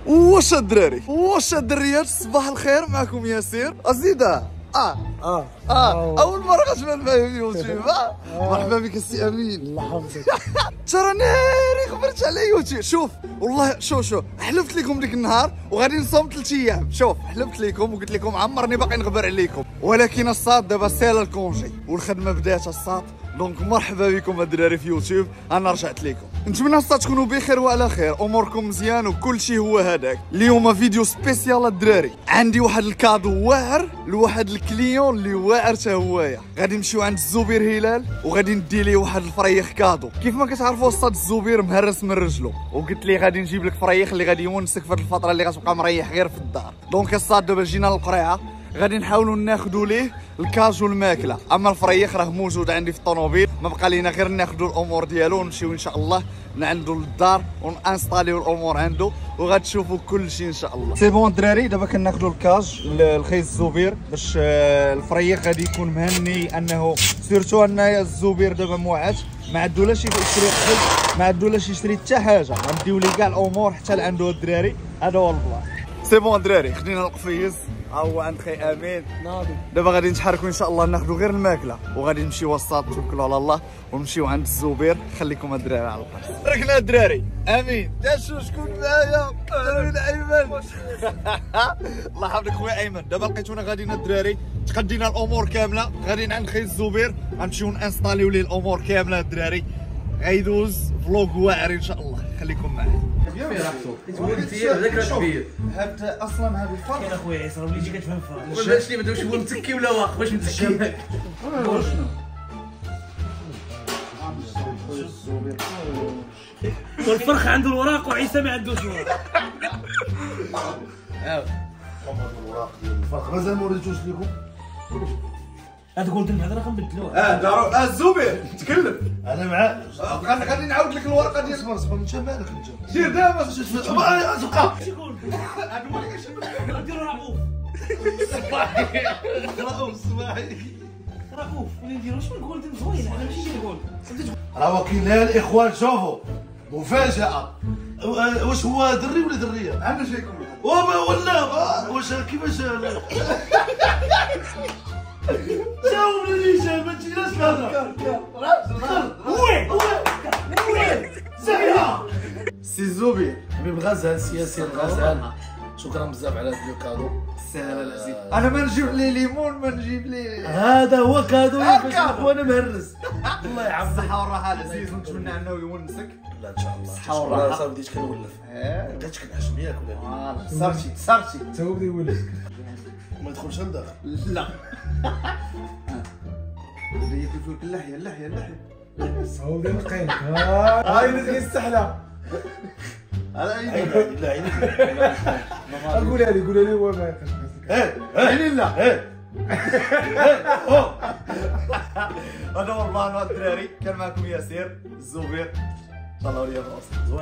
واش الدراري واش الدريات صباح الخير، معكم ياسير أزيدة. اول مره غتبان معايا في يوتيوب. مرحبا بك السي امين. الله يحفظك. ترى ناري خبرت على يوتيوب. شوف والله شوف حلفت لكم ديك النهار وغادي نصوم 3 ايام. شوف حلفت لكم وقلت لكم عمرني باقي نغبر عليكم، ولكن الصاد دابا سالا الكونجي والخدمه بدات الصاد. دونك مرحبا بكم الدراري في يوتيوب، انا رجعت لكم. نتمنى الصاد تكونوا بخير وعلى خير، اموركم مزيان وكل شيء هو هذاك. اليوم فيديو سبيسيال الدراري، عندي واحد الكادو واعر لواحد الكليون اللي واعر حتى هوايا. غادي نمشيو عند الزبير هلال وغادي ندي ليه واحد الفريخ كادو. كيف ما كتعرفوا الصاد الزبير مهرس من رجلو، وقلت ليه غادي نجيب لك فريخ اللي غادي يونسك في هذه الفتره اللي غتبقى مريح غير في الدار. دونك الصاد دابا جينا للقريعه، غادي نحاولوا ناخذوا ليه الكاجو الماكله، اما الفريخ راه موجود عندي في الطوموبيل. ما بقى لينا غير ناخذوا الامور ديالو ونمشيو ان شاء الله نعندو للدار ونانستاليو الامور عنده وغتشوفوا كل شيء ان شاء الله. سي بون الدراري، دابا كناخذوا الكاج للخي الزبير باش الفريخ غادي يكون مهني، انه سيرتو ان الزبير دابا موعد، ما عندو لا شي يشري قبل، ما عندو لا شي يشري حتى حاجه. غنديو ليه كاع الامور حتى لعندو الدراري. هذا هو البلان. سي بون الدراري، خدينا القفيز ها هو عند خي امين. دابا غادي نتحركوا ان شاء الله، ناخذوا غير الماكله وغادي نمشيو وسط، توكلوا على الله ونمشيو عند الزبير. خليكم الدراري على القرص. تركنا الدراري. امين تاشو شكون معايا؟ امين ايمن. الله يحفظك خويا ايمن. دابا لقيتونا غاديين الدراري، تقدينا الامور كامله، غاديين عند خي الزبير غنمشيو نانستاليو ليه الامور كامله الدراري. غيدوز فلوق واعر ان شاء الله. خليكم معايا. هاد اصلا هاد الفرق كاين اخويا عيسى راه وليتي كتفهم فيها. ولا شنو بداو شي متكي ولا واقف واش متكي؟ والفرخ عنده الوراق وعيسى ما عندوش الوراق. الوراق ديال الفرخ مازال ما وريتوش لكم. هاد جولدن بعدا راه كنبدلوه. دارو الزبير تكلم. انا معاك. غادي نعاود لك الورقه ديال اصبر انت مالك انت؟ سير دابا تبقى شي جولدن نديرو رؤوف. رؤوف صباحي رؤوف ولا نديرو شنو جولدن زوين. انا ماشي ديال جولدن. راه وكيلها الاخوان. شوفوا مفاجأة. واش هو دري ولا درية؟ عندنا شي يكون ولا واش كيفاش جاوب لي ما تجيناش هذا. وين زعيا سي الزبير حبيب غزال سياسي الغزال. شكرا بزاف على هذا الكادو. سهل العزيز. انا ما نجيب ليه ليمون، ما نجيب ليه. هذا هو كادو باش اخوانا مهرس. الله يحفظك. الصحة والراحة العزيز، ونتمنى انه يونسك. لا ان شاء الله. الصحة والراحة. صافي بديت كنولف. بدات كنعجبني ياك ولا صرتي تا هو بدا يولف. ما يدخلش لداخل. لا بدا ياكل فيك اللحية. صوبي نقيك. هاي اللي السحلة. على عيني لا عيني. قولها لي هو ما ياكلش. عيني لا. هذا هو البلان الدراري. كان معكم ياسير الزبير. طلعوا لي الراس.